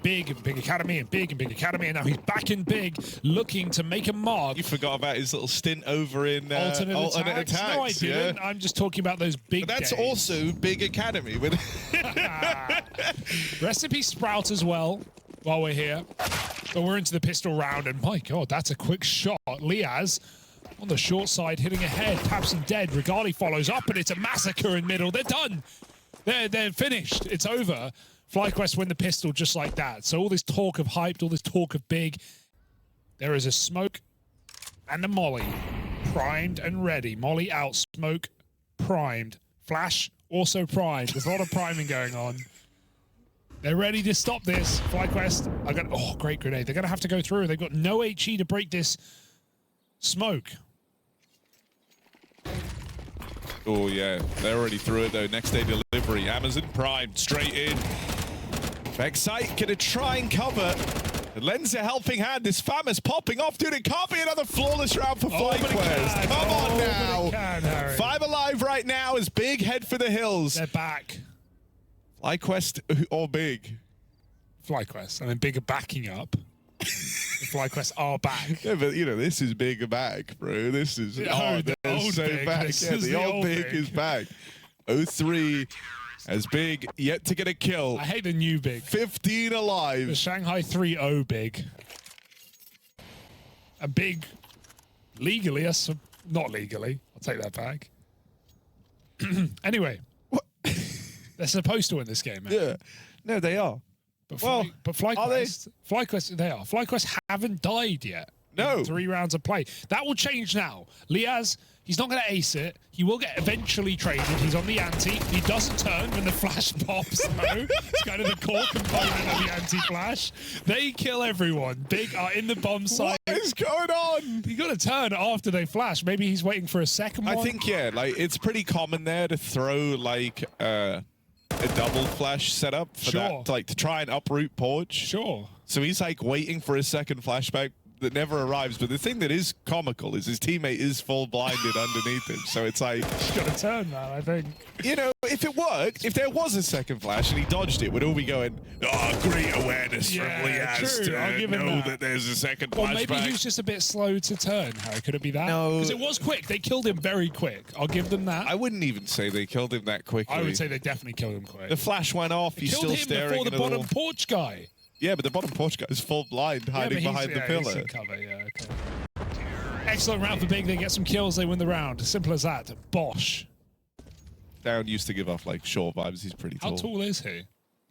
big academy and big academy, and now he's back in big, looking to make a mark. You forgot about his little stint over in alternate attacks. No, I didn't. Yeah? I'm just talking about those big But that's games. also big academy. With Recipe Sprout as well, while we're here. But we're into the pistol round, and my God, that's a quick shot. Liaz on the short side, hitting ahead. Taps him dead. Regali follows up, and it's a massacre in middle. They're done. They're finished. It's over. FlyQuest win the pistol just like that. So all this talk of hyped, all this talk of big, there is a smoke and a molly. Primed and ready. Molly out, smoke primed. Flash also primed. There's a lot of priming going on. They're ready to stop this. FlyQuest, oh, great grenade. They're going to have to go through. They've got no HE to break this smoke. Oh, yeah. They're already through it, though. Next day delivery. Amazon primed. Straight in. Vexite gonna try and cover. It lends a helping hand. This Famous popping off. Dude, it can't be another flawless round for FlyQuest. Come on now. 5 alive right now as Big head for the hills. They're back. FlyQuest or Big? FlyQuest. I mean, Big are backing up. The FlyQuest are back. Yeah, but, you know, this is Big back, bro. This is... The they're old so Big. back. This Yeah, is the old Big is back. 0-3 as Big yet to get a kill. I hate the new Big. 15 alive. The Shanghai 3-0 Big. A Big legally, not legally. I'll take that back. Anyway. What? They're supposed to win this game, man. Yeah. No, they are. But, well, FlyQuest, they are. FlyQuest haven't died yet. No. 3 rounds of play. That will change now. Liaz, he's not going to ace it. He will get eventually traded. He's on the anti. He doesn't turn when the flash pops, though. It's kind of the core component of the anti-flash. They kill everyone. Big are in the bomb site. What is going on? You got to turn after they flash. Maybe he's waiting for a second one. I think, yeah, like, it's pretty common there to throw, like, a double flash setup for that, like, to try and uproot Porch. Sure. So he's, like, waiting for his second flashback that never arrives. But the thing that is comical is his teammate is full blinded underneath him. So it's like... He's got to turn now, I think. You know, if it worked, if there was a second flash and he dodged it, we'd all be going, oh, great awareness from Liaz to know that there's a second flashback. Well, maybe he was just a bit slow to turn, Harry. Could it be that? No. Because it was quick. They killed him very quick. I'll give them that. I wouldn't even say they killed him that quickly. I would say they definitely killed him quick. The flash went off. He's still staring before the at bottom porch guy. Yeah, but the bottom porch guy is full blind, hiding behind the pillar. He's in cover, yeah, okay. Excellent round for Big. They get some kills. They win the round. Simple as that. Bosh. Down used to give off like short vibes. He's pretty tall. How tall is he?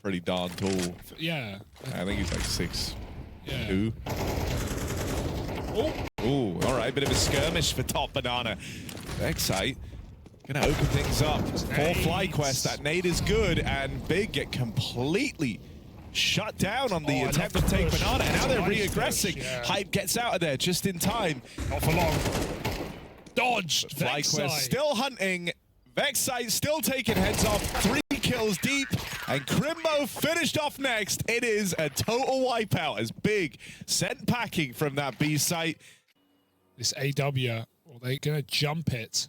Pretty darn tall. Yeah. I think he's like 6'2". Yeah. Oh. Ooh, all right. Bit of a skirmish for Top Banana. Vexite gonna open things up for FlyQuest. That nade is good, and Big get completely shut down on the attempt to take Banana, and now they're re-aggressing. Yeah. Hype gets out of there just in time. Not for long. Dodged. FlyQuest still hunting. Vexite still taking heads off. 3 kills deep, and Crimbo finished off next. It is a total wipeout as Big sent packing from that B site. This AW, well, they're gonna jump it.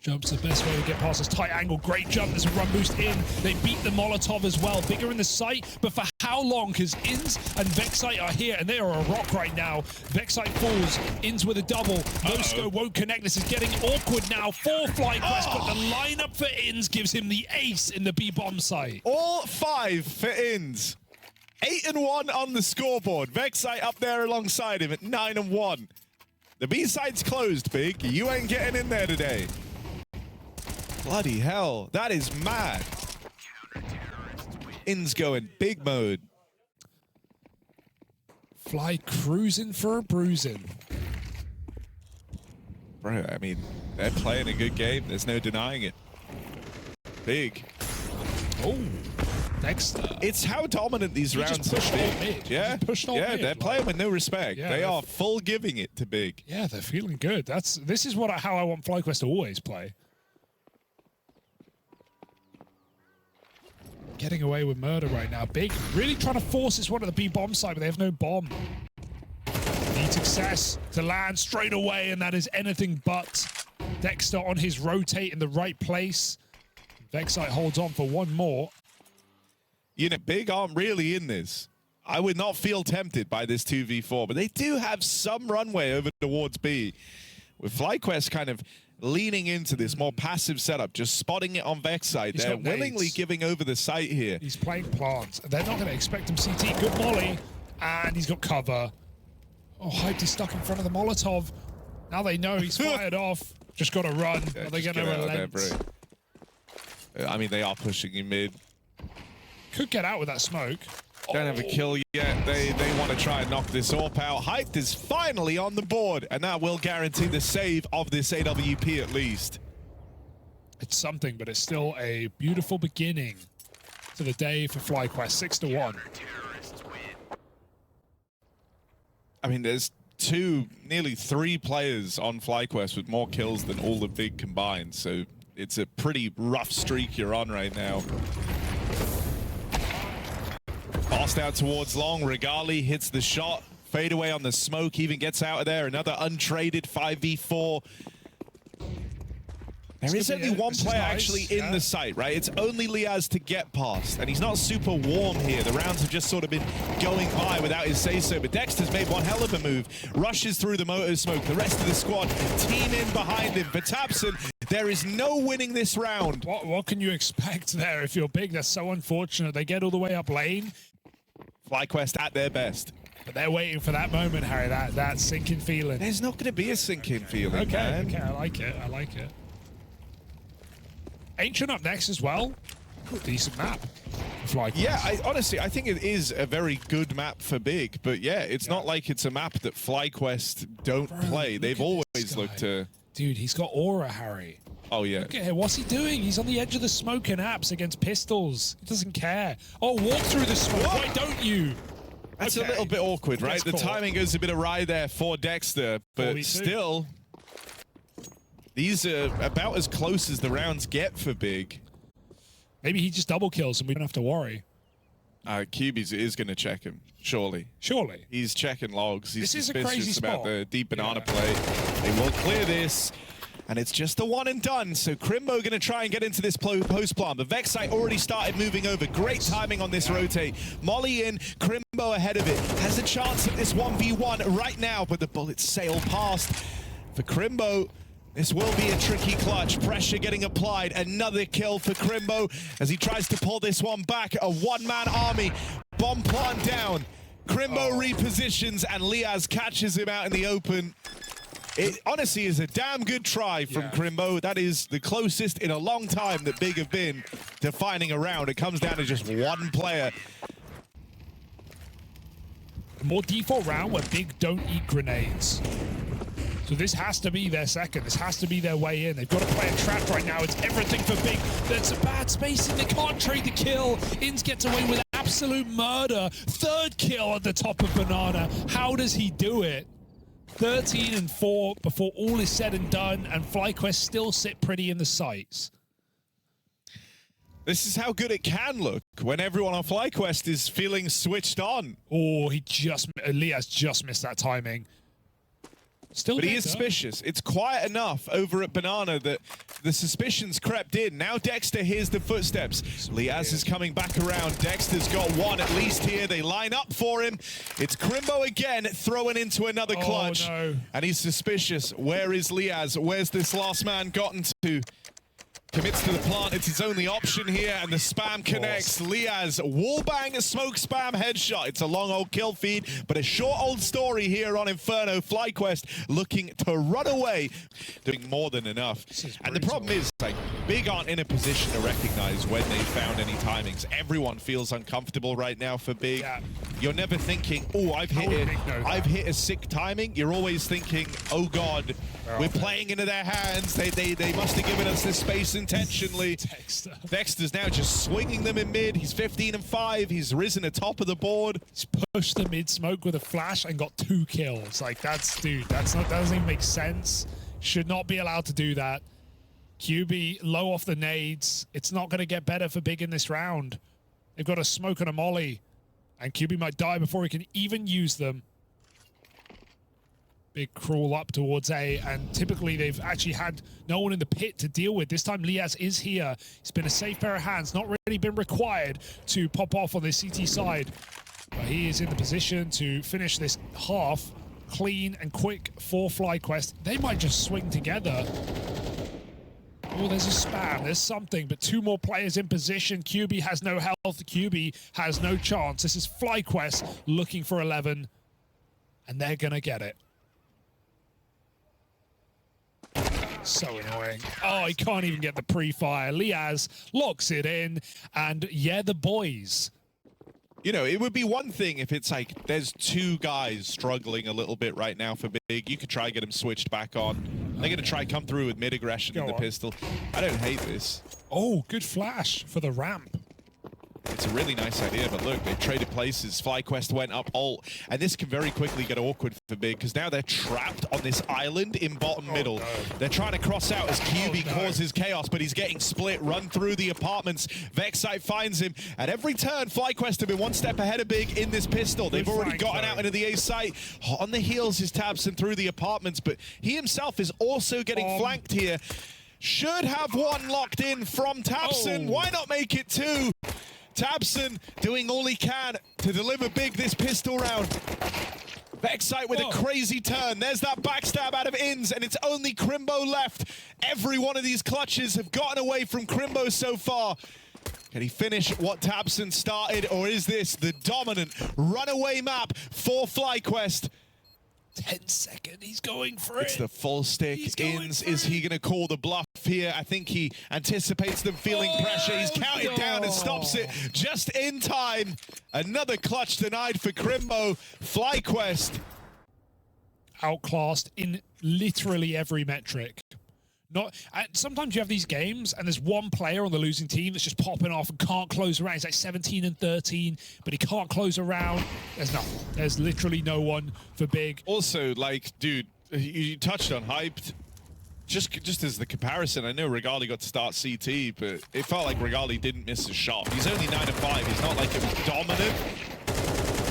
Jump's the best way to get past this tight angle. Great jump. There's a run boost in. They beat the Molotov as well. Bigger in the site, but for how long? Because Inns and Vexite are here, and they are a rock right now. Vexite falls. Inns with a double. No won't connect. This is getting awkward now for FlyQuest, but the lineup for Inns gives him the ace in the B-bomb site. All 5 for Inns. 8-1 on the scoreboard. Vexite up there alongside him at 9-1. The B-side's closed, Big. You ain't getting in there today. Bloody hell, that is mad. Inns going big mode. Fly cruising for a bruising. Bro, I mean, they're playing a good game. There's no denying it. Big. Oh, Dexter. It's how dominant these rounds have been. Yeah, they're playing with no respect. Yeah, they are full giving it to Big. Yeah, they're feeling good. This is how I want FlyQuest to always play. Getting away with murder right now. Big really trying to force this one at the B-bomb side, but they have no bomb. Need success to land straight away, and that is anything but. Dexter on his rotate in the right place. Vexite holds on for one more. You know, Big aren't really in this. I would not feel tempted by this 2v4, but they do have some runway over towards B. With FlyQuest kind of leaning into this more passive setup, just spotting it on Vex side. They're willingly giving over the site here. He's playing plants. They're not going to expect him CT. Good molly. And he's got cover. Oh, Hyped is stuck in front of the Molotov. Now they know he's fired off. Just got to run. Yeah, Are they going to relent? I mean, they are pushing in mid. Could get out with that smoke. Don't have a kill yet. They want to try and knock this AWP out. Hyped is finally on the board, and that will guarantee the save of this AWP at least. It's something, but it's still a beautiful beginning to the day for FlyQuest. 6-1. I mean, there's nearly three players on FlyQuest with more kills than all the Big combined, so it's a pretty rough streak you're on right now. Passed out towards long. Regali hits the shot. Fade away on the smoke. Even gets out of there. Another untraded 5v4. There is only one player actually in the site, right? It's only Liaz to get past, and he's not super warm here. The rounds have just sort of been going by without his say-so, but Dexter's made one hell of a move. Rushes through the motor smoke. The rest of the squad team in behind him. For Tapson, there is no winning this round. What can you expect there if you're Big? That's so unfortunate. They get all the way up lane. FlyQuest at their best. But they're waiting for that moment, Harry, that sinking feeling. There's not going to be a sinking feeling, man. Okay, I like it. Ancient up next as well. Decent map. Yeah, honestly, I think it is a very good map for Big, but yeah, it's not like it's a map that FlyQuest don't play. They've always looked to... Dude, he's got aura, Harry. Oh, yeah. Look at him. What's he doing? He's on the edge of the smoke and apps against pistols. He doesn't care. Oh, walk through the smoke. Why don't you? That's a little bit awkward, right? The timing goes a bit awry there for Dexter, but 42. still, these are about as close as the rounds get for Big. Maybe he just double kills and we don't have to worry. Cubies is going to check him, surely. Surely. He's checking logs. He's This is a crazy spot. about the deep banana play. They will clear this. And it's just the one and done. So Crimbo going to try and get into this post plant. The Vex site already started moving over. Great timing on this rotate. Molly in, Crimbo ahead of it. Has a chance at this 1v1 right now, but the bullets sail past. For Crimbo, this will be a tricky clutch. Pressure getting applied. Another kill for Crimbo as he tries to pull this one back. A one-man army. Bomb plant down. Crimbo repositions and Liaz catches him out in the open. It honestly is a damn good try from Crimbo. That is the closest in a long time that Big have been to finding a round. It comes down to just one player. More default round where Big don't eat grenades. So this has to be their second. This has to be their way in. They've got to play a trap right now. It's everything for Big. That's a bad spacing. They can't trade the kill. Inns gets away with absolute murder. Third kill at the top of Banana. How does he do it? 13 and 4 before all is said and done, and FlyQuest still sit pretty in the sights. This is how good it can look when everyone on FlyQuest is feeling switched on. Oh, Liaz just missed that timing. Still but he is suspicious. It's quiet enough over at Banana that the suspicions crept in. Now Dexter hears the footsteps. Liaz is coming back around. Dexter's got one at least here. They line up for him. It's Crimbo again throwing into another clutch. No. And he's suspicious. Where is Liaz? Where's this last man gotten to? Commits to the plant. It's his only option here, and the spam connects. Liaz, wallbang, smoke spam, headshot. It's a long old kill feed, but a short old story here on Inferno. FlyQuest looking to run away, doing more than enough. And the problem is, like, Big aren't in a position to recognize when they found any timings. Everyone feels uncomfortable right now for Big. Yeah. You're never thinking, oh, I've hit a sick timing. You're always thinking, oh God, we're playing into their hands. They must have given us this space intentionally. Dexter's now just swinging them in mid. He's 15 and 5. He's risen atop of the board. He's pushed the mid smoke with a flash and got 2 kills. Like, that doesn't even make sense. Should not be allowed to do that. QB low off the nades. It's not going to get better for Big in this round. They've got a smoke and a molly, and QB might die before he can even use them. Big crawl up towards A, and typically they've actually had no one in the pit to deal with. This time Liaz is here. He's been a safe pair of hands, not really been required to pop off on the CT side. But he is in the position to finish this half clean and quick for FlyQuest. They might just swing together. Oh, there's a spam, there's something, but two more players in position. QB has no health, QB has no chance. This is FlyQuest looking for 11, and they're gonna get it. So annoying. Oh, he can't even get the pre-fire. Liaz locks it in, and yeah, the boys. You know, it would be one thing if it's like there's two guys struggling a little bit right now for big. You could try get them switched back on. They're going to try come through with mid-aggression in the pistol. I don't hate this. Oh, good flash for the ramp. It's a really nice idea, but look, they traded places. FlyQuest went up ult, and this can very quickly get awkward for big, because now they're trapped on this island in bottom middle. No. They're trying to cross out as QB causes chaos, but he's getting split, run through the apartments. Vexite finds him. At every turn, FlyQuest have been one step ahead of big in this pistol. They've already gotten out into the A site. On the heels is Tabson through the apartments, but he himself is also getting flanked here. Should have one locked in from Tabson. Why not make it two? Tabson doing all he can to deliver big this pistol round. Vexite with a crazy turn. There's that backstab out of Inns, and it's only Crimbo left. Every one of these clutches have gotten away from Crimbo so far. Can he finish what Tabson started, or is this the dominant runaway map for FlyQuest? 10 seconds, he's going for it. It's the full stick. Inns, is he going to call the bluff here? I think he anticipates them feeling pressure. He's counted down and stops it just in time. Another clutch denied for Crimbo. FlyQuest outclassed in literally every metric. Sometimes you have these games and there's one player on the losing team that's just popping off and can't close around. He's like 17 and 13, but he can't close around. There's nothing. There's literally no one for big. Also, like, dude, you touched on hyped. Just as the comparison, I know Regali got to start CT, but it felt like Regali didn't miss a shot. He's only 9 and 5. He's not like it was dominant.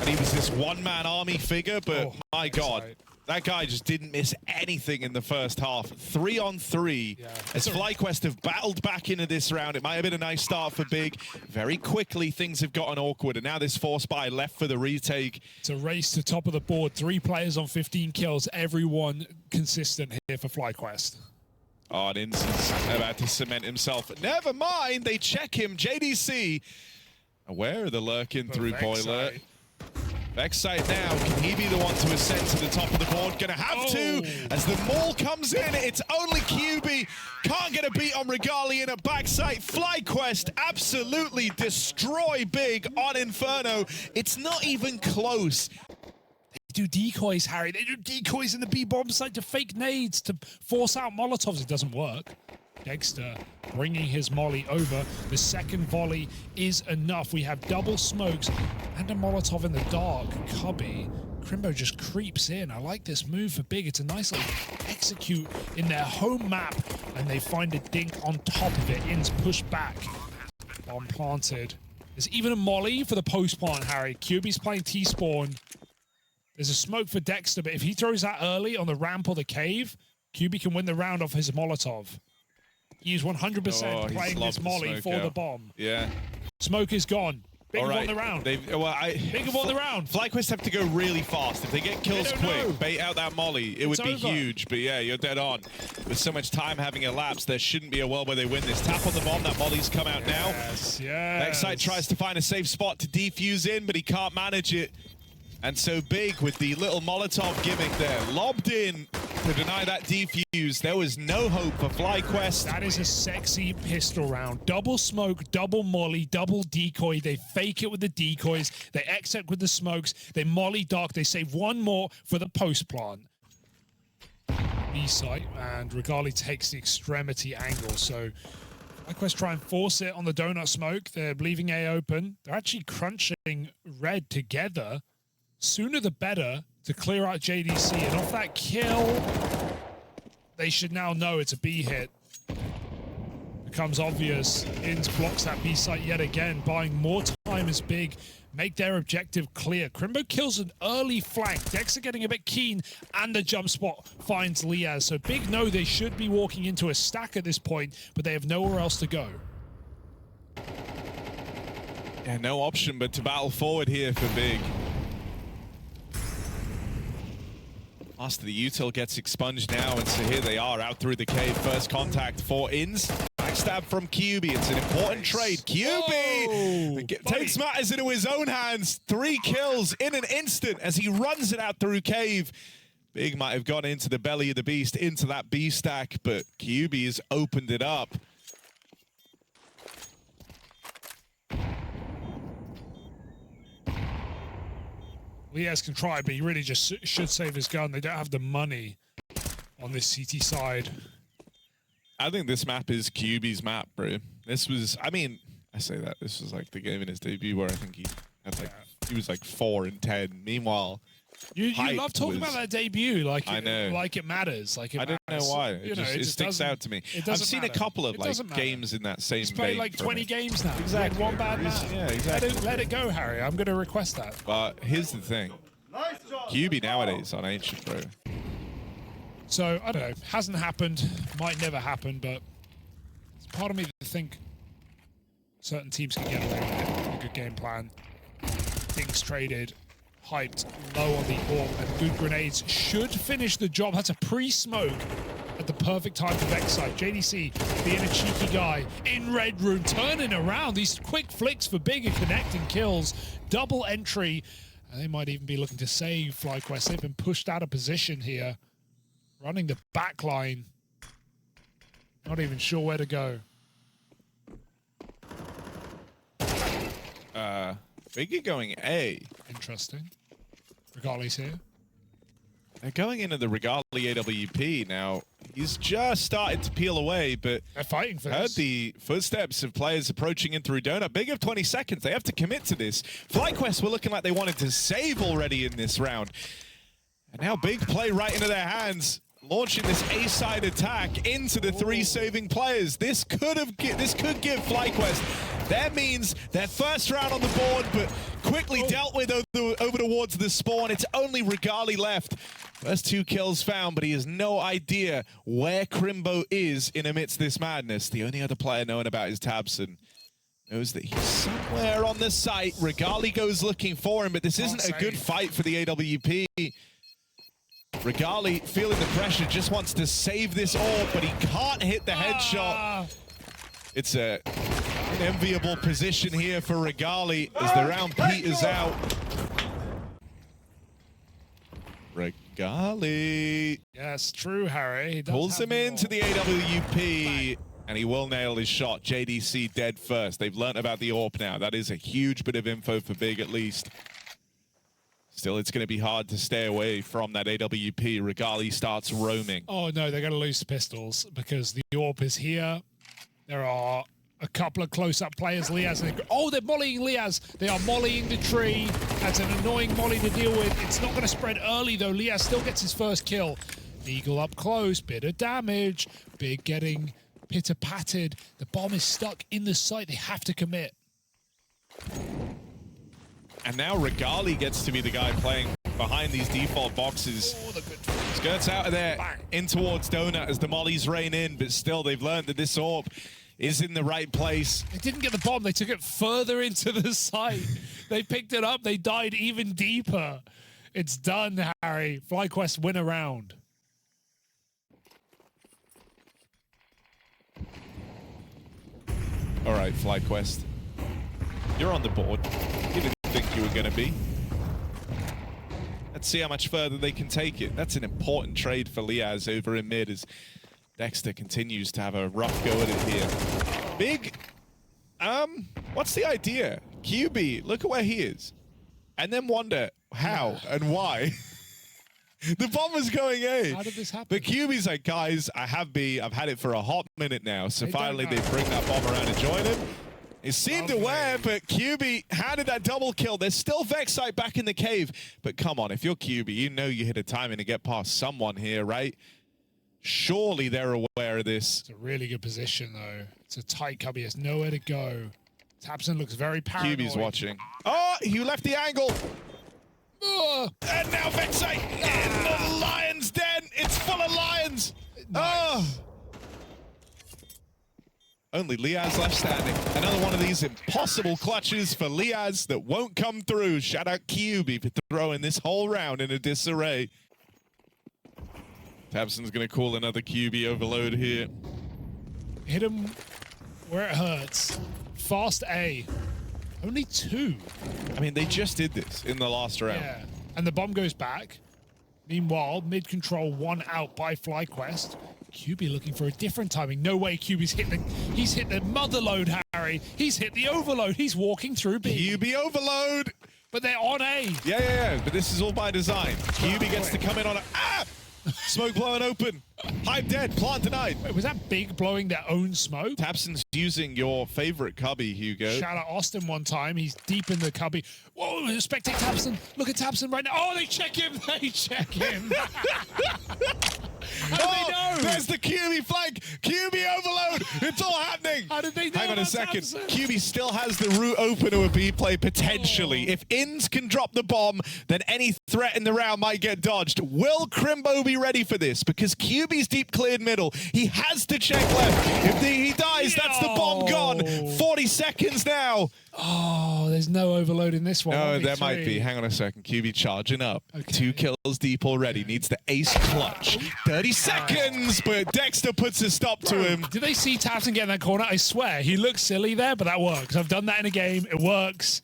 And he was this one-man army figure, but my God. Right. That guy just didn't miss anything in the first half. 3 on 3. Yeah. As FlyQuest have battled back into this round, it might have been a nice start for big. Very quickly, things have gotten awkward, and now this force buy left for the retake. It's a race to top of the board. 3 players on 15 kills. Everyone consistent here for FlyQuest. Oh, and Inns is about to cement himself. Never mind, they check him. JDC aware of the lurking through boiler. Vexite now, can he be the one to ascend to the top of the board? Gonna have to, as the maul comes in, it's only QB. Can't get a beat on Regali in a backside. FlyQuest absolutely destroy big on Inferno. It's not even close. They do decoys, Harry. They do decoys in the B-bomb site to fake nades, to force out Molotovs. It doesn't work. Dexter bringing his molly over. The second volley is enough. We have double smokes and a Molotov in the dark. Cubby. Crimbo just creeps in. I like this move for big. It's a nice little execute in their home map, and they find a dink on top of it. Inns push back. Bomb planted. There's even a molly for the post plant, Harry. QB's playing T-spawn. There's a smoke for Dexter, but if he throws that early on the ramp or the cave, QB can win the round off his Molotov. He's 100% playing this molly for the bomb. Yeah. Smoke is gone. Big won the round. Big won the round. FlyQuest have to go really fast. If they get kills quick, bait out that molly, it would be huge. But yeah, you're dead on. With so much time having elapsed, there shouldn't be a world where they win this. Tap on the bomb, that molly's come out now. Yes. Vexite tries to find a safe spot to defuse in, but he can't manage it. And so big with the little Molotov gimmick there. Lobbed in to deny that defuse. There was no hope for FlyQuest. That is a sexy pistol round. Double smoke, double molly, double decoy. They fake it with the decoys. They exec with the smokes. They molly dark. They save one more for the post plant. B site, and Regali takes the extremity angle. So FlyQuest try and force it on the donut smoke. They're leaving A open. They're actually crunching red together. Sooner the better to clear out JDC, and off that kill, they should now know it's a B hit. Becomes obvious. Inns blocks that B site yet again, buying more time time as Big make their objective clear. Crimbo kills an early flank. Dex are getting a bit keen, and the jump spot finds Liaz. So Big know they should be walking into a stack at this point, but they have nowhere else to go. Yeah, no option but to battle forward here for Big. Master the util gets expunged now, and so here they are out through the cave. First contact for Ins. Backstab from QB. It's an important trade. QB takes matters into his own hands. 3 kills in an instant as he runs it out through cave. Big might have gone into the belly of the beast, into that B stack, but QB has opened it up. Liaz can try, but he really just should save his gun. They don't have the money on this CT side. I think this map is QB's map, bro. This was, I mean, I say that. This was like the game in his debut where I think he had like, he was like 4 and 10. Meanwhile, you love talking about that debut, like I know, like it matters. Like it I don't know why. It just sticks out to me. I've seen a couple of like games in that same vein. He's played like 20 games now. Exactly. Like one bad match. Yeah, exactly. Let it go, Harry. I'm going to request that. But here's the thing. QB nowadays on Ancient, bro. So, I don't know. Hasn't happened. Might never happen, but it's part of me to think certain teams can get away with it. A good game plan. Things traded. Hyped low on the orb, and good grenades should finish the job. That's a pre-smoke at the perfect time for Vexite. JDC being a cheeky guy in red room, turning around. These quick flicks for Big and connecting kills. Double entry. And they might even be looking to save FlyQuest. They've been pushed out of position here. Running the back line. Not even sure where to go. Big are going A. Interesting. Regali's here. They're going into the Regali AWP now. He's just started to peel away, but they're fighting for heard this. The footsteps of players approaching in through Donut. Big of 20 seconds. They have to commit to this. FlyQuest were looking like they wanted to save already in this round. And now Big play right into their hands, launching this A-side attack into the 3 saving players. This could give FlyQuest. That means their first round on the board, but quickly dealt with over towards the spawn. It's only Regali left. First 2 kills found, but he has no idea where Crimbo is in amidst this madness. The only other player knowing about is Tabson. Knows that he's somewhere on the site. Regali goes looking for him, but this isn't a good fight for the AWP. Regali, feeling the pressure, just wants to save this orb, but he can't hit the headshot. It's an enviable position here for Regali as the round peters out. Regali. Yes, true, Harry. Pulls him into the AWP, and he will nail his shot. JDC dead first. They've learnt about the AWP now. That is a huge bit of info for Big, at least. Still, it's going to be hard to stay away from that AWP. Regali starts roaming. Oh, no, they're going to lose the pistols because the AWP is here. There are a couple of close-up players. Liaz. Oh, they're mollying Liaz. They are mollying the tree. That's an annoying molly to deal with. It's not going to spread early, though. Liaz still gets his first kill. Eagle up close. Bit of damage. Big getting pitter-patted. The bomb is stuck in the site. They have to commit. And now Regali gets to be the guy playing behind these default boxes. Skirts out of there, in towards Donut as the mollies rain in, but still they've learned that this AWP is in the right place. They didn't get the bomb, they took it further into the site. They picked it up, they died even deeper. It's done, Harry. FlyQuest win a round. All right, FlyQuest. You're on the board. You didn't think you were going to be. Let's see how much further they can take it. That's an important trade for Liaz over in mid as Dexter continues to have a rough go at it here. Big, what's the idea? QB, look at where he is. And then wonder how and why. The bomb was going A. How did this happen? But QB's like, guys, I have B. I've had it for a hot minute now. So finally they bring that bomb around and join him. It seemed aware, but QB handed that double kill. There's still Vexite back in the cave. But come on, if you're QB, you know you hit a timing to get past someone here, right? Surely they're aware of this. It's a really good position, though. It's a tight cubby. He has nowhere to go. tabseN looks very paranoid. QB's watching. Oh, he left the angle. And now Vexite in the lion's den. It's full of lions. Nice. Only Liaz left standing. Another one of these impossible clutches for Liaz that won't come through. Shout out QB for throwing this whole round in a disarray. tabseN's going to call another QB overload here. Hit him where it hurts. Fast A. Only 2. I mean, they just did this in the last round. Yeah. And the bomb goes back. Meanwhile, mid control 1 out by FlyQuest. QB looking for a different timing. No way QB's hit he's hit the mother load, Harry. He's hit the overload. He's walking through B. QB overload. But they're on A. Yeah. But this is all by design. QB gets to come in on a... Smoke blowing open. Hive dead. Plant denied. Wait, was that Big blowing their own smoke? tabseN's using your favorite cubby, Hugo. Shout out Austin one time. He's deep in the cubby. Whoa, spectate tabseN. Look at tabseN right now. Oh, they check him. They check him. How did they know? There's the QB flank. QB overload. It's all happening. How did they know? Hang on a second. tabseN? QB still has the route open to a B play potentially. If Inns can drop the bomb, then any threat in the round might get dodged. Will Crimbo be ready for this? Because QB's deep cleared middle. He has to check left. If he dies, that's the bomb gone. 40 seconds now. Oh, there's no overload in this one. No, Only there 3. might be. Hang on a second. QB charging up. Okay. 2 kills deep already. Needs the ace clutch. 30 seconds, but Dexter puts a stop to him. Did they see tabseN get in that corner? I swear, he looks silly there, but that works. I've done that in a game. It works.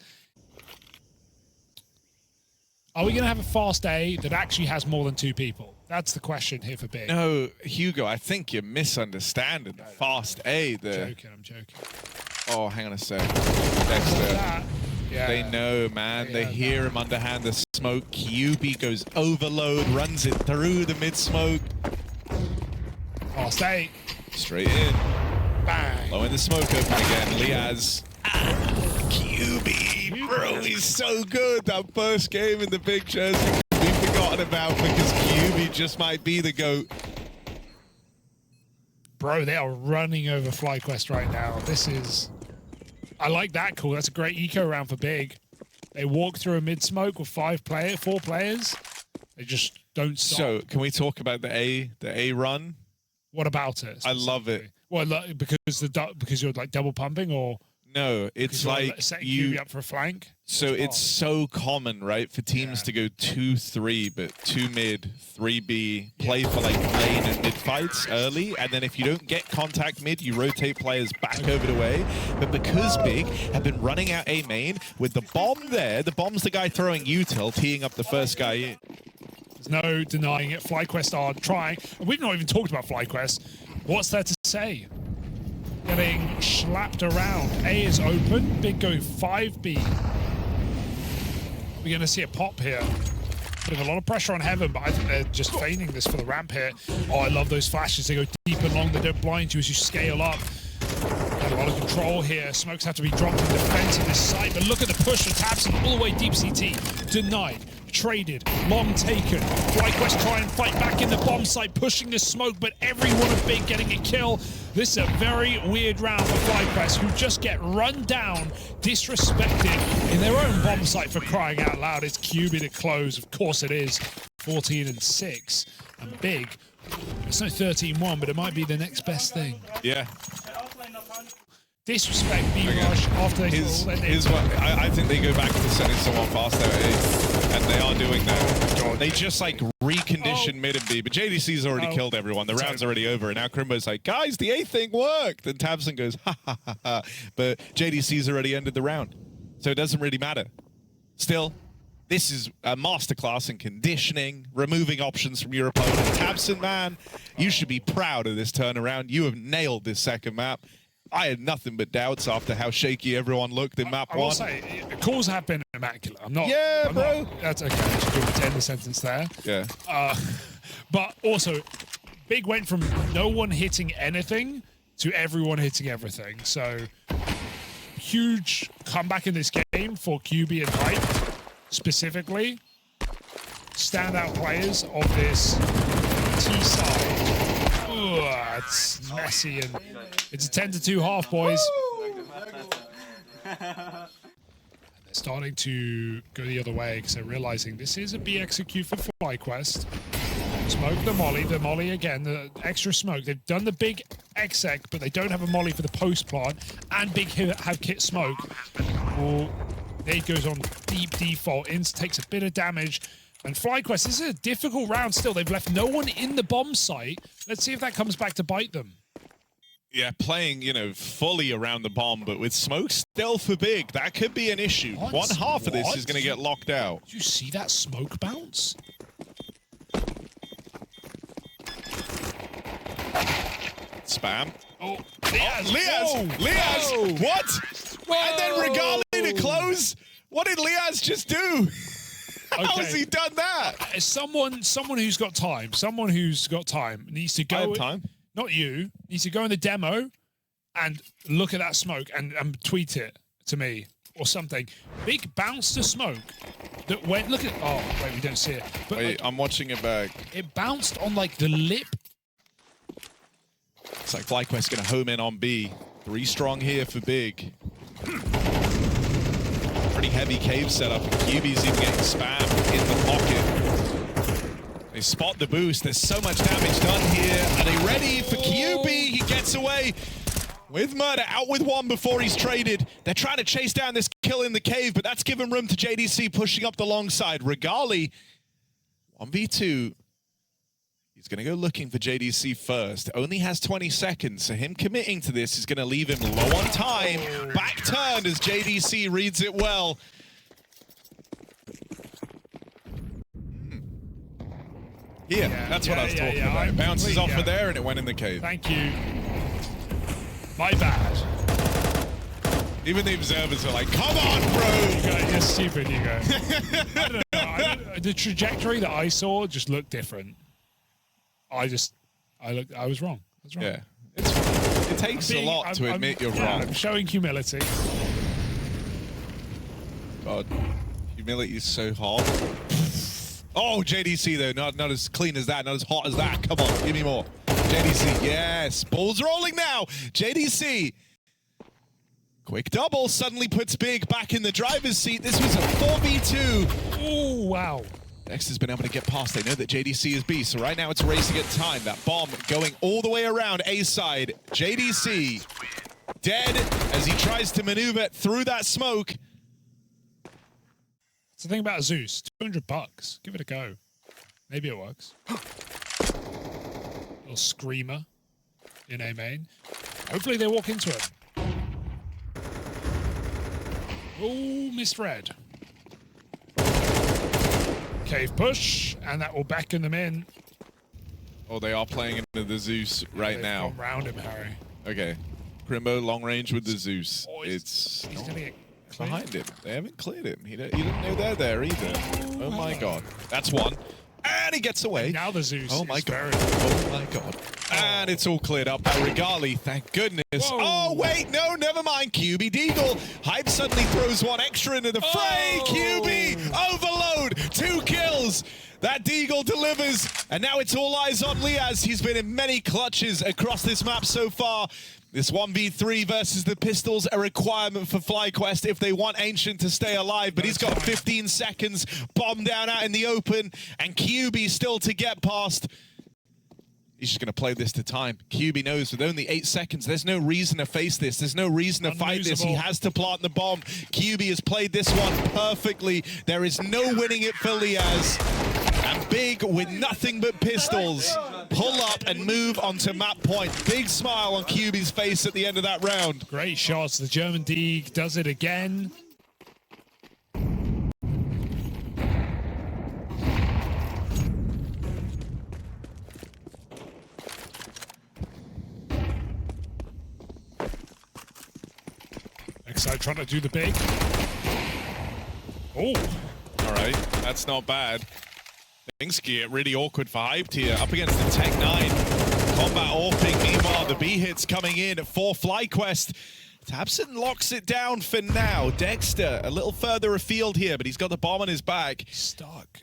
Are we going to have a fast A that actually has more than 2 people? That's the question here for Big. No, Hugo, I think you're misunderstanding the fast A. I'm joking. Oh, hang on a sec. Dexter. Yeah. They know, man. They hear him underhand the smoke. QB goes overload, runs it through the mid smoke. Fast A. Straight in. Bang. Blowing the smoke open again. Liaz. QB, bro, he's so good. That first game in the big jersey we've forgotten about because QB just might be the GOAT. Bro, they are running over FlyQuest right now. This is... I like that call. That's a great eco round for Big. They walk through a mid-smoke with 4 players. They just don't stop. So, can we talk about the A run? What about it? I love it. Well, because you're like double pumping, or no, it's like setting you QB up for a flank. So it's so common, right, for teams to go 2-3, but 2 mid, 3 B, play for like lane and mid fights early, and then if you don't get contact mid, you rotate players back over to A. But because Big have been running out A main with the bomb there, the bomb's the guy throwing util, teeing up the first guy in. There's no denying it. FlyQuest are trying. And we've not even talked about FlyQuest. What's there to say? Getting slapped around. A is open. Big go 5B. We're going to see a pop here. Putting a lot of pressure on Heaven, but I think they're just feigning this for the ramp here. Oh, I love those flashes. They go deep and long. They don't blind you as you scale up. Got a lot of control here. Smokes have to be dropped in defense of this site, but look at the push of tabseN all the way deep CT. Denied. Traded, long taken. FlyQuest try and fight back in the bomb site, pushing the smoke, but everyone of Big getting a kill. This is a very weird round for FlyQuest, who just get run down, disrespected in their own bomb site for crying out loud. It's QB to close, of course it is. 14-6, and Big. It's no 13-1, but it might be the next best thing. Yeah. Disrespect B-Rush after they all their I think they go back to setting someone fast there, and they are doing that. They just like recondition mid and B, but JDC's already killed everyone. The round's already over, and now Crimbo's like, guys, the A thing worked. And tabseN goes, ha ha ha ha. But JDC's already ended the round, so it doesn't really matter. Still, this is a masterclass in conditioning, removing options from your opponent. tabseN, man, you should be proud of this turnaround. You have nailed this second map. I had nothing but doubts after how shaky everyone looked in map 1. I will say, the calls have been immaculate. I'm not. Yeah, bro. That's okay. I should give it 10 the sentence there. Yeah. But also, Big went from no one hitting anything to everyone hitting everything. So, huge comeback in this game for QB and Hype, specifically. Standout players of this T side. It's messy, and it's a 10-2 half, boys. They're starting to go the other way because they're realizing this is a B execute for FlyQuest. Smoke the molly again, the extra smoke. They've done the big exec, but they don't have a molly for the post plant, and big have kit smoke. Oh, Nade goes on deep default, Inns takes a bit of damage, and FlyQuest, this is a difficult round still. They've left no one in the bomb site. Let's see if that comes back to bite them. Yeah, playing, you know, fully around the bomb, but with smoke still for big, that could be an issue. What? One half of this What? is going to get locked out. Did you see that smoke bounce? Spam. Oh, Liaz! Liaz! Liaz! Whoa. What? Whoa. And then Regali to close? What did Liaz just do? How has he done that? Someone who's got time, needs to go. I have time. Not you. Needs to go in the demo and look at that smoke and tweet it to me or something. Big bounce to smoke that went. Look at. Oh wait, we don't see it. But Wait, like, I'm watching it back. it bounced on like the lip. It's like FlyQuest going to home in on B. 3 strong here for big. Pretty heavy cave setup. QB's even getting spammed in the pocket. They spot the boost. There's so much damage done here. Are they ready for QB? He gets away with murder. Out with 1 before he's traded. They're trying to chase down this kill in the cave, but that's given room to JDC pushing up the long side. Regali, 1v2. He's going to go looking for JDC first. Only has 20 seconds, so him committing to this is going to leave him low on time. Back turned as JDC reads it well. Here, that's what I was talking about. Bounces off of there and it went in the cave. Thank you. My bad. Even the observers are like, come on, bro! You're stupid, you go. I don't know. The trajectory that I saw just looked different. I was wrong. I was wrong. Yeah. It takes a lot to admit you're wrong. I'm showing humility. God, humility is so hard. Oh, JDC though, not as clean as that, not as hot as that. Come on, give me more. JDC, yes. Balls rolling now. JDC. Quick double suddenly puts big back in the driver's seat. This was a 4v2. Oh, wow. Next has been able to get past. They know that JDC is B, so right now it's a race against time. That bomb going all the way around A side. JDC dead as he tries to maneuver through that smoke. It's the thing about Zeus, $200. Give it a go. Maybe it works. Little screamer in A main. Hopefully they walk into it. Oh, misread. Cave push, and that will beckon them in. Oh, they are playing into the Zeus right now. Round him, Harry. Okay. Crimbo long range with the Zeus. Oh, it's he's gonna get behind him. They haven't cleared him. He didn't know they're there either. Oh my god. That's one. And he gets away. And now the Zeus. Oh my god. Oh my god. And it's all cleared up by Regali. Thank goodness. Whoa. Oh wait, no, never mind. QB Deagle. Hype suddenly throws one extra into the fray. QB overload. 2 kills. That Deagle delivers. And now it's all eyes on Liaz. He's been in many clutches across this map so far. This 1v3 versus the pistols, a requirement for FlyQuest if they want Ancient to stay alive, but he's got 15 seconds, bomb down out in the open, and QB still to get past. He's just going to play this to time. QB knows with only 8 seconds, there's no reason to face this. There's no reason to fight this. He has to plant the bomb. QB has played this one perfectly. There is no winning it for Liaz. And Big, with nothing but pistols, pull up and move onto map point. Big smile on QB's face at the end of that round. Great shots. The German Deeg does it again. excl trying to do the big. Oh. All right, that's not bad. Things get really awkward for Hyped here. Up against the Tech 9. Combat AWPing. Meanwhile, the B hits coming in for FlyQuest. Tabson locks it down for now. Dexter a little further afield here, but he's got the bomb on his back. Stuck.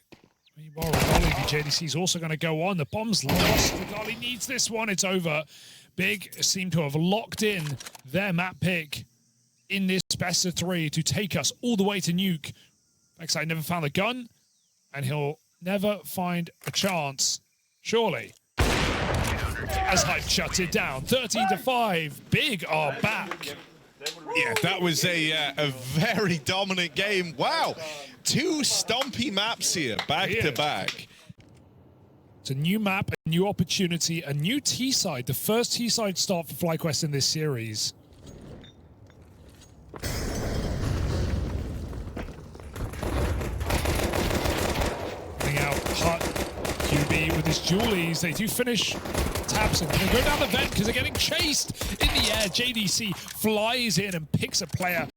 Meanwhile, Regali, the JDC is also going to go on. The bomb's lost. Regali needs this one. It's over. Big seem to have locked in their map pick. in this best of 3 to take us all the way to Nuke. Backside never found the gun, and he'll never find a chance, surely. As Hype shuts it down, 13-5. Big are back. Yeah, that was a very dominant game. Wow, 2 stompy maps here, back to back. It's a new map, a new opportunity, a new T-side. The first T-side start for FlyQuest in this series. Running out Hut, QB with his Julies. They do finish tabseN. They go down the vent because they're getting chased in the air. JDC flies in and picks a player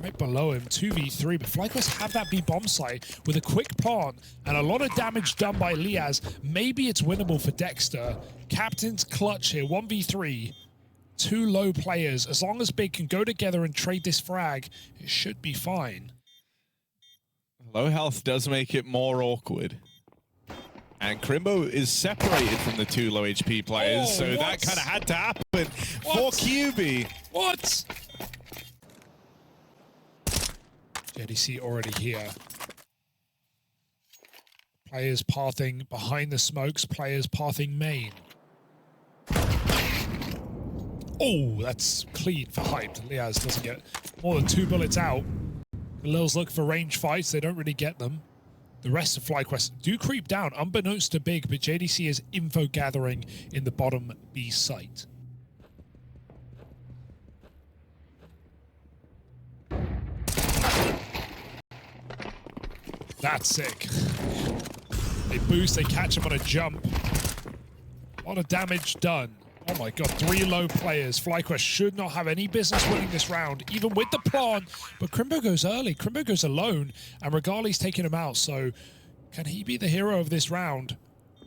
right below him, 2v3, but FlyQuest have that B bomb site with a quick plant and a lot of damage done by Liaz. Maybe it's winnable for Dexter. Captain's clutch here, 1v3. 2 low players. As long as Big can go together and trade this frag, it should be fine. Low health does make it more awkward. And Crimbo is separated from the 2 low HP players, so that kind of had to happen for QB. What? JDC already here. Players pathing behind the smokes, players pathing main. Oh, that's clean for Hype. Liaz doesn't get more than 2 bullets out. The Lils look for range fights, they don't really get them. The rest of FlyQuest do creep down, unbeknownst to Big, but JDC is info gathering in the bottom B site. That's sick. They boost, they catch him on a jump. A lot of damage done. Oh my god, 3 low players. FlyQuest should not have any business winning this round, even with the plant. But Crimbo goes early. Crimbo goes alone, and Regali's taking him out. So, can he be the hero of this round?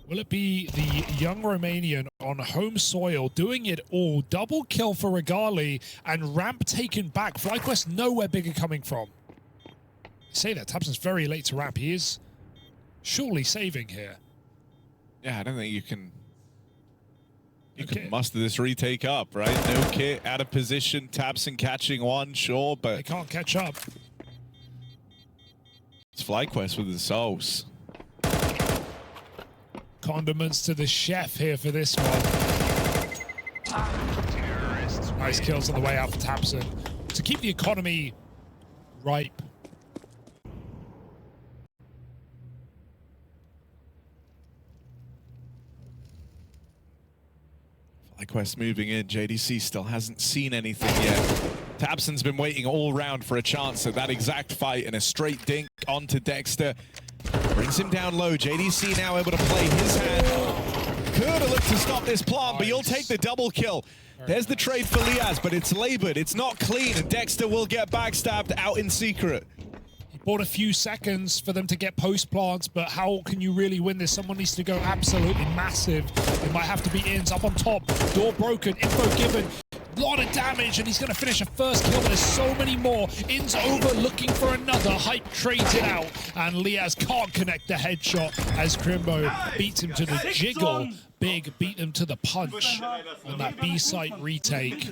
Will it be the young Romanian on home soil doing it all? Double kill for Regali, and ramp taken back. FlyQuest know where Big are coming from. I say that, tabseN's very late to ramp. He is surely saving here. Yeah, I don't think you can muster this retake up, right? No kit, out of position, tabseN catching one, sure, but they can't catch up. It's FlyQuest with the souls. Condiments to the chef here for this one. Nice kills on the way out for tabseN to keep the economy ripe. FlyQuest moving in. JDC still hasn't seen anything yet. tabseN's been waiting all round for a chance at that exact fight, and a straight dink onto Dexter. Brings him down low. JDC now able to play his hand. Could have looked to stop this plant, but you'll take the double kill. There's the trade for Liaz, but it's labored. It's not clean, and Dexter will get backstabbed out in secret. Bought a few seconds for them to get post plants, but how can you really win this? Someone needs to go absolutely massive. It might have to be Ins up on top. Door broken, info given. A lot of damage, and he's going to finish a first kill, but there's so many more. Ins over, looking for another. Hype trades it out, and Liaz can't connect the headshot as Crimbo beats him to the jiggle. Big beat him to the punch on that B-site retake.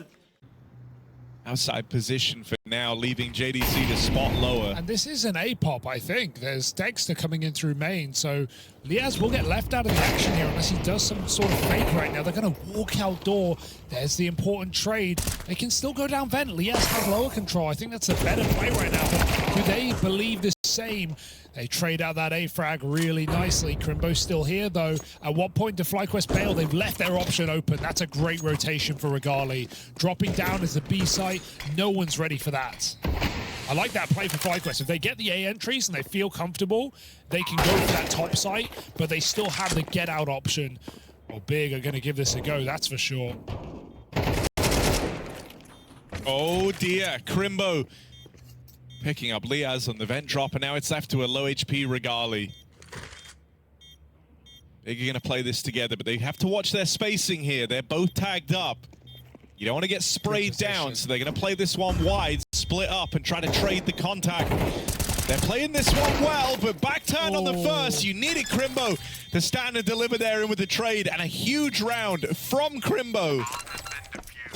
Outside position for now, leaving JDC to spot lower. And this is an A-pop, I think. There's Dexter coming in through main, so Liaz will get left out of the action here unless he does some sort of fake right now. They're going to walk out door. There's the important trade. They can still go down vent. Liaz has lower control. I think that's a better play right now, but do they believe the same? They trade out that A-frag really nicely. Crimbo's still here, though. At what point do FlyQuest bail? They've left their option open. That's a great rotation for Regali. Dropping down as the B site. No one's ready for that. I like that play for FlyQuest. If they get the A entries and they feel comfortable, they can go for that top site, but they still have the get-out option. Well, Big are going to give this a go, that's for sure. Oh, dear. Crimbo picking up Liaz on the vent drop, and now it's left to a low HP Regali. They're going to play this together, but they have to watch their spacing here. They're both tagged up. You don't want to get sprayed down, so they're going to play this one wide, split up, and try to trade the contact. They're playing this one well, but back turn on the first. You needed Crimbo to stand and deliver there in with the trade, and a huge round from Crimbo.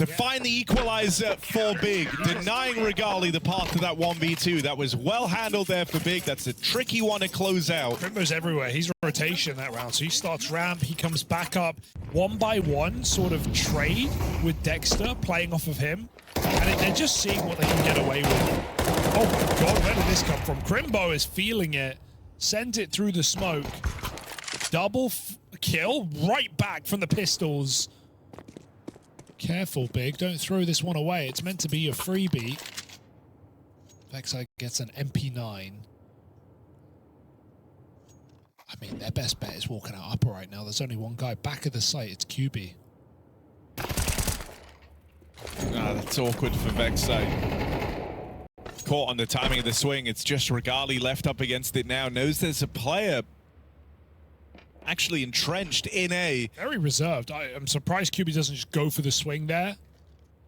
to find the equalizer for Big, denying Regali the path to that 1v2. That was well handled there for Big. That's a tricky one to close out. Crimbo's everywhere. He's rotation that round. So he starts ramp, he comes back up. 1 by 1 sort of trade with Dexter playing off of him. And they're just seeing what they can get away with. Oh my god, where did this come from? Crimbo is feeling it. Sends it through the smoke. Double kill right back from the pistols. Careful, Big. Don't throw this one away. It's meant to be a freebie. Vexite gets an MP9. I mean, their best bet is walking out upper right now. There's only one guy back of the site. It's QB. That's awkward for Vexite. Caught on the timing of the swing. It's just Regali left up against it now. Knows there's a player actually entrenched in A. Very reserved. I'm surprised QB doesn't just go for the swing there.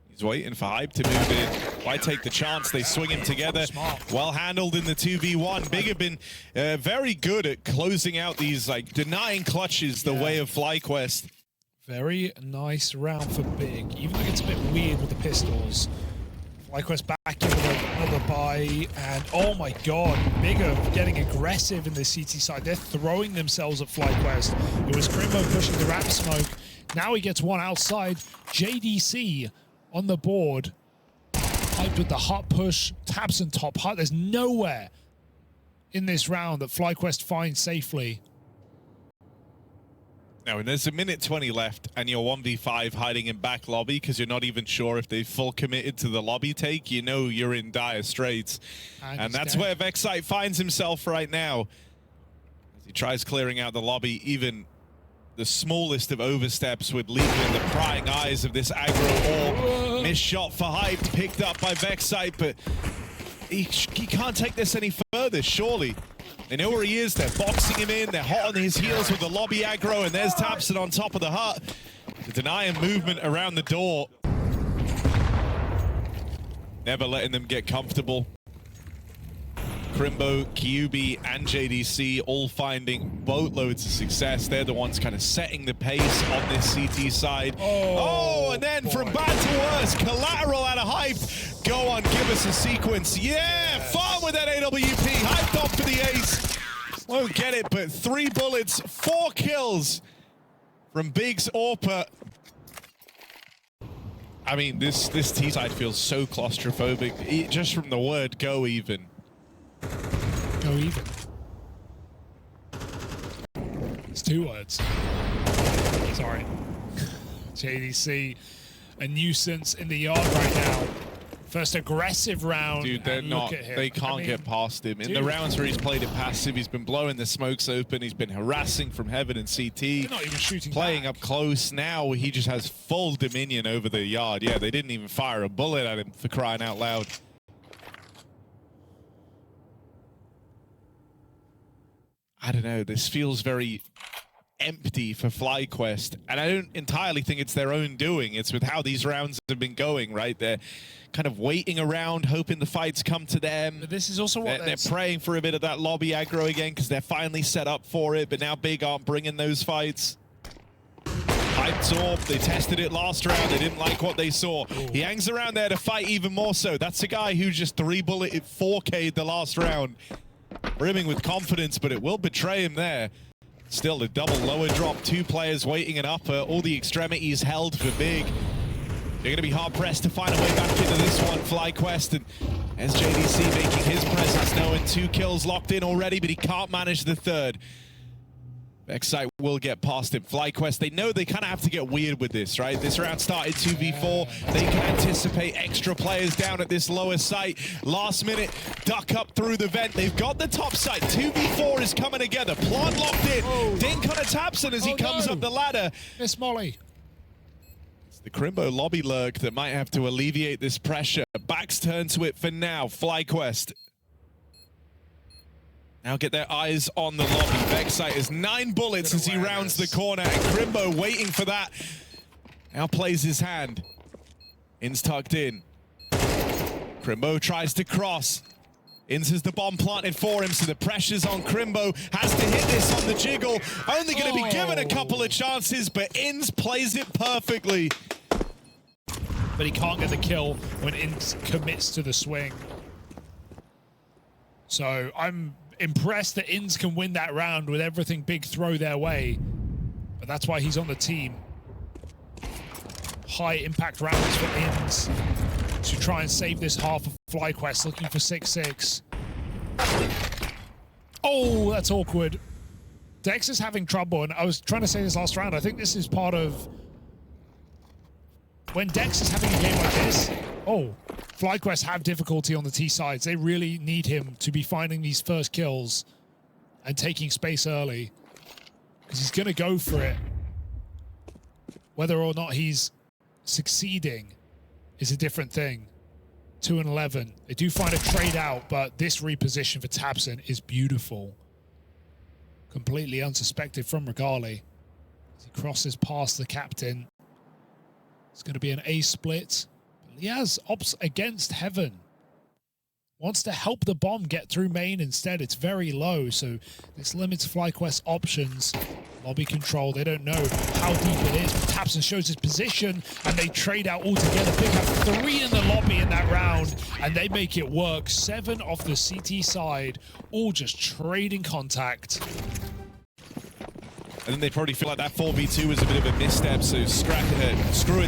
He's waiting for Hype to move in. Why take the chance? They swing him together. Smart. Well handled in the 2v1. Big have been very good at closing out these, like, denying clutches the way of FlyQuest. Very nice round for Big. Even though it's a bit weird with the pistols. FlyQuest back in with another buy, and oh my god, Big are getting aggressive in the CT side. They're throwing themselves at FlyQuest. It was Crimbo pushing the ramp smoke. Now he gets one outside. JDC on the board. Hyped with the hot push, taps and top hut. There's nowhere in this round that FlyQuest finds safely. Now, when there's a minute 20 left and you're 1v5 hiding in back lobby because you're not even sure if they've full committed to the lobby take, you know you're in dire straits. And that's where Vexite finds himself right now. As he tries clearing out the lobby, even the smallest of oversteps would leave him in the prying eyes of this aggro orb. Missed shot for Hype, picked up by Vexite, but he can't take this any further, surely. They know where he is, they're boxing him in, they're hot on his heels with the lobby aggro, and there's Tapson on top of the hut to deny him movement around the door. Never letting them get comfortable. Crimbo, QB, and JDC all finding boatloads of success. They're the ones kind of setting the pace on this CT side. Oh, and then from bad to worse, collateral out of Hype. Go on, give us a sequence. Yeah, fun with that AWP. Hyped up for the ace. Won't get it, but 3 bullets, 4 kills from Big's Orpa. I mean, this T side feels so claustrophobic, just from the word go even. Go even. It's 2 words. Sorry. JDC, a nuisance in the yard right now. First aggressive round. Dude, they're not. They can't get past him. In the rounds where he's played it passive, he's been blowing the smokes open. He's been harassing from heaven and CT. They're not even shooting playing back. Up close. Now he just has full dominion over the yard. Yeah, they didn't even fire a bullet at him, for crying out loud. I don't know. This feels very empty for FlyQuest, and I don't entirely think it's their own doing. It's with how these rounds have been going, right? They're kind of waiting around, hoping the fights come to them. But this is also what they're praying for a bit of that lobby aggro again because they're finally set up for it, but now Big aren't bringing those fights. Hyped orb, they tested it last round, they didn't like what they saw. He hangs around there to fight even more so. That's a guy who just 3-bulleted 4K'd the last round. Brimming with confidence, but it will betray him there. Still a double lower drop, 2 players waiting an upper, all the extremities held for Big. They're going to be hard-pressed to find a way back into this one, FlyQuest, and as JDC making his presence known, 2 kills locked in already, but he can't manage the 3rd. Vexite will get past him. FlyQuest, they know they kind of have to get weird with this, right? This round started 2v4. They can anticipate extra players down at this lower site. Last minute, duck up through the vent. They've got the top site. 2v4 is coming together. Plant locked in. Dink on a Tapson as he comes up the ladder. Miss Molly. It's the Crimbo lobby lurk that might have to alleviate this pressure. Backs turn to it for now. FlyQuest now get their eyes on the lobby. Vexite is 9 bullets as he rounds the corner, and Crimbo waiting for that. Now plays his hand. In's tucked in. Crimbo tries to cross. Inz has the bomb planted for him, so the pressure's on Crimbo. Has to hit this on the jiggle. Only going to be given a couple of chances, but Inz plays it perfectly. but he can't get the kill when Ins commits to the swing. So I'm impressed that Ins can win that round with everything Big throw their way, but that's why he's on the team. High impact rounds for Ins to try and save this half of FlyQuest, looking for 6-6. Oh, that's awkward. Dex is having trouble, and I was trying to say this last round. I think this is part of when Dex is having a game like this. Oh, FlyQuest have difficulty on the T sides. They really need him to be finding these first kills and taking space early, because he's going to go for it. Whether or not he's succeeding is a different thing. 2 and 11. They do find a trade out, but this reposition for tabseN is beautiful. Completely unsuspected from Regali. As he crosses past the captain. It's going to be an A split. Liaz opts against Heaven. Wants to help the bomb get through main instead. It's very low, so this limits FlyQuest options. Lobby control, they don't know how deep it is, but tabseN shows his position, and they trade out altogether. Big have 3 in the lobby in that round, and they make it work. 7 off the CT side, all just trading contact. And then they probably feel like that 4v2 was a bit of a misstep, so screwing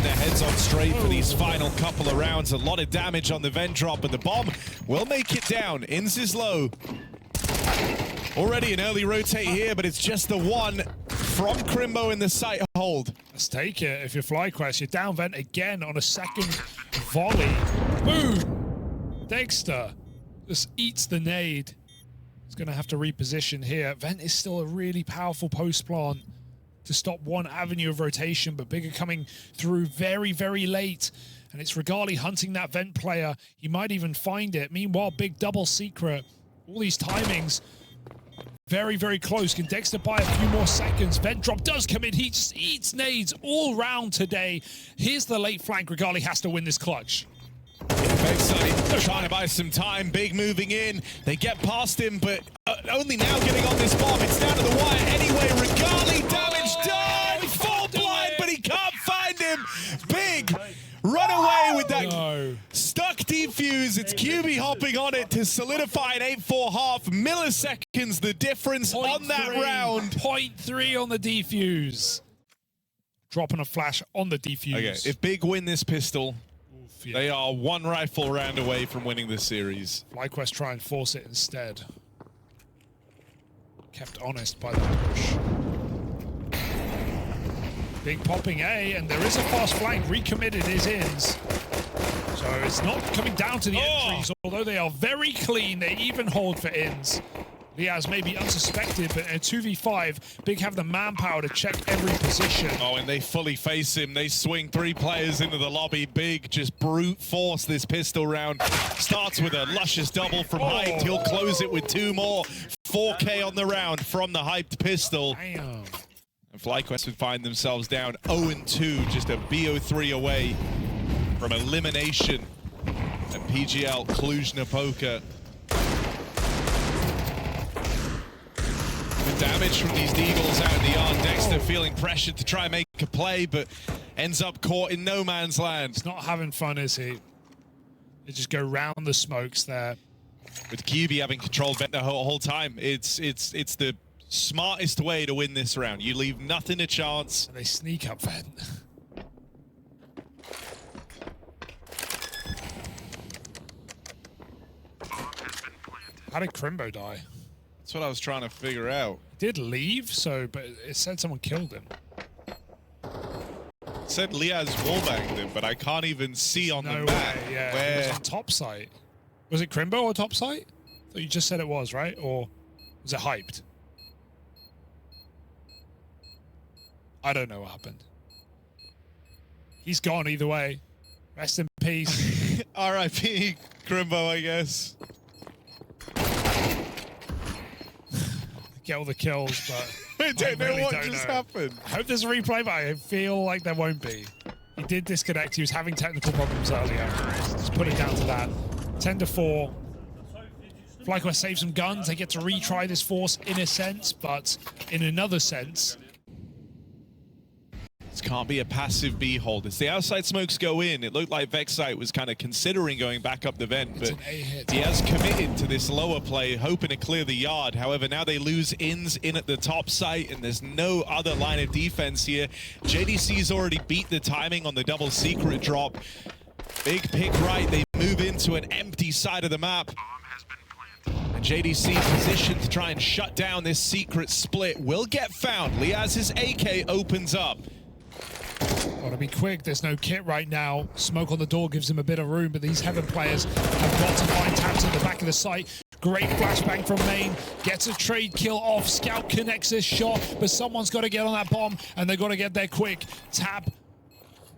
their heads on straight for these final couple of rounds. A lot of damage on the vent drop, but the bomb will make it down. Ins is low. Already an early rotate here, but it's just the one from Crimbo in the sight hold. Let's take it. If you're FlyQuest, you're down vent again on a second volley. Boom! Dexter just eats the nade. He's going to have to reposition here. Vent is still a really powerful post plant to stop one avenue of rotation, but Big are coming through very, very late. And it's Regali hunting that vent player. He might even find it. Meanwhile, Big double secret. All these timings very, very close. Can Dexter buy a few more seconds? Vent drop does come in. He just eats nades all round today. Here's the late flank. Regali has to win this clutch. FaZe trying to buy some time. Big moving in. They get past him, but only now getting on this bomb. It's down to the wire anyway. Regali damage done. Full blind, but he can't find him. Big run away with that stuck defuse. It's QB hopping on it to solidify an 8-4 half. Milliseconds the difference on that round. 0.3 on the defuse. Dropping a flash on the defuse. Okay, if Big win this pistol, they are one rifle round away from winning this series. FlyQuest try and force it instead. Kept honest by the push. Big popping A, and there is a fast flank. Recommitted is Ins. So it's not coming down to the entries, although they are very clean. They even hold for Ins. Liaz may be unsuspected, but in a 2v5, Big have the manpower to check every position. Oh, and they fully face him. They swing 3 players into the lobby. Big just brute force this pistol round. Starts with a luscious double from Hyped. He'll close it with 2 more. 4K on the round from the Hyped pistol. Damn. And FlyQuest would find themselves down 0-2, just a BO3 away from elimination at PGL Cluj-Napoca. Damage from these Deagles out in the yard. Dexter feeling pressured to try and make a play, but ends up caught in no man's land. He's not having fun, is he? They just go round the smokes there. With QB having controlled vent the whole time, it's the smartest way to win this round. You leave nothing to chance. And they sneak up vent. How did Crimbo die? That's what I was trying to figure out. He did leave, but it said someone killed him. It said Liaz wallbanged him, but I can't even see on the map. Yeah, where... it was on top site. Was it Crimbo or top site? I thought you just said it was, right? Or was it Hyped? I don't know what happened. He's gone either way. Rest in peace. R.I.P. Crimbo, I guess. Get all the kills, but I don't know what just happened. I hope there's a replay, but I feel like there won't be. He did disconnect. He was having technical problems earlier. Just put it down to that. 10-4. FlyQuest save some guns. They get to retry this force in a sense, but in another sense, This can't be a passive B hold. As the outside smokes go in, it looked like Vexite was kind of considering going back up the vent, but he has committed to this lower play, hoping to clear the yard. However, now they lose ins in at the top site, and there's no other line of defense here. JDC's already beat the timing on the double secret drop. Big pick right, they move into an empty side of the map. And JDC positioned to try and shut down this secret split will get found. Liaz's AK opens up. Gotta be quick, there's no kit right now. Smoke on the door gives him a bit of room, but these Heaven players have got to find taps at the back of the site. Great flashbang from main, gets a trade kill off. Scout connects this shot, but someone's got to get on that bomb, and they've got to get there quick. Tap.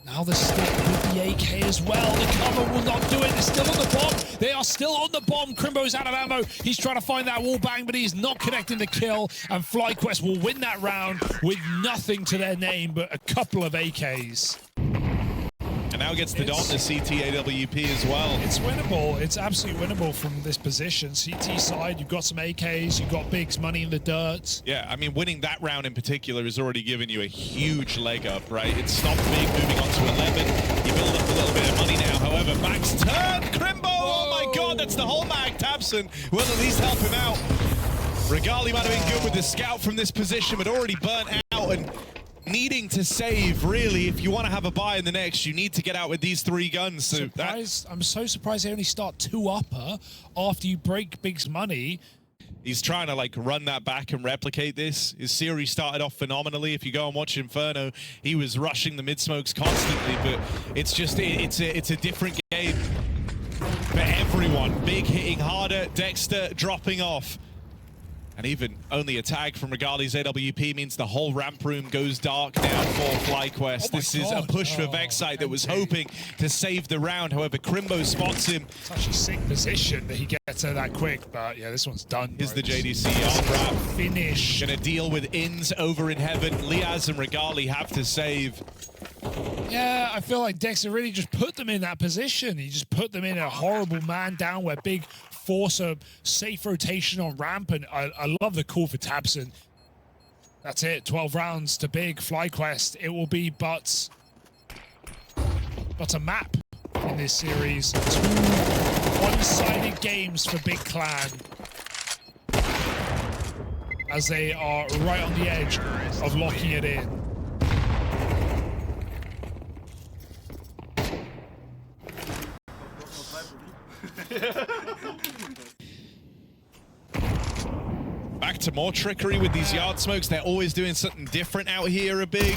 Now the stick with the AK as well. The cover will not do it. They're still on the bomb. They are still on the bomb. Crimbo's out of ammo. He's trying to find that wall bang, but he's not connecting the kill. And FlyQuest will win that round with nothing to their name but a couple of AKs. And now gets the dot to CT AWP as well. It's winnable. It's absolutely winnable from this position. CT side, you've got some AKs, you've got Big's money in the dirt. Yeah, I mean, winning that round in particular has already given you a huge leg up, right? It stopped Big moving on to 11. You build up a little bit of money now. However, Max turn, Crimbo! Oh my god, that's the whole mag. Tabson will at least help him out. Regali might have been good with the scout from this position, but already burnt out and needing to save, really. If you want to have a buy in the next, you need to get out with these 3 guns. So I'm so surprised they only start 2 upper after you break Big's money. He's trying to like run that back and replicate this. His series started off phenomenally. If you go and watch Inferno, he was rushing the mid smokes constantly, but it's just it's a different game for everyone. Big hitting harder, Dexter dropping off. And even only a tag from Regali's AWP means the whole ramp room goes dark now for FlyQuest. This is a push for Vexite that was hoping to save the round. However, Crimbo spots him. Such a sick position that he gets there that quick, but yeah, this one's done. Here's the JDC on ramp. Finish. Gonna deal with ins over in heaven. Liaz and Regali have to save. Yeah, I feel like Dexter really just put them in that position. He just put them in a horrible man down where Big force a safe rotation on ramp, and I love the call for Tabson. That's it, 12 rounds to Big. FlyQuest, it will be but a map in this series. 2 one-sided games for Big Clan, as they are right on the edge of locking it in. Back to more trickery with these yard smokes. They're always doing something different out here a Big.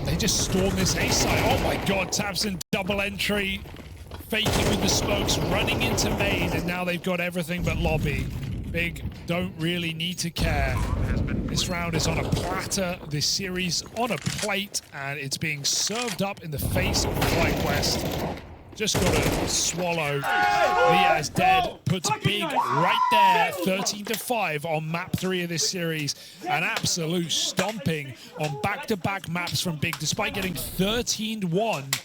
They just storm this A side. Oh my god, Tabson double entry, faking with the smokes, running into main, and now they've got everything but lobby. Big don't really need to care. This round is on a platter, this series on a plate, and it's being served up in the face of FlyQuest. Just gotta swallow. Liaz dead, puts Big right there, 13-5 on map 3 of this series. An absolute stomping on back-to-back maps from Big, despite getting 13-1.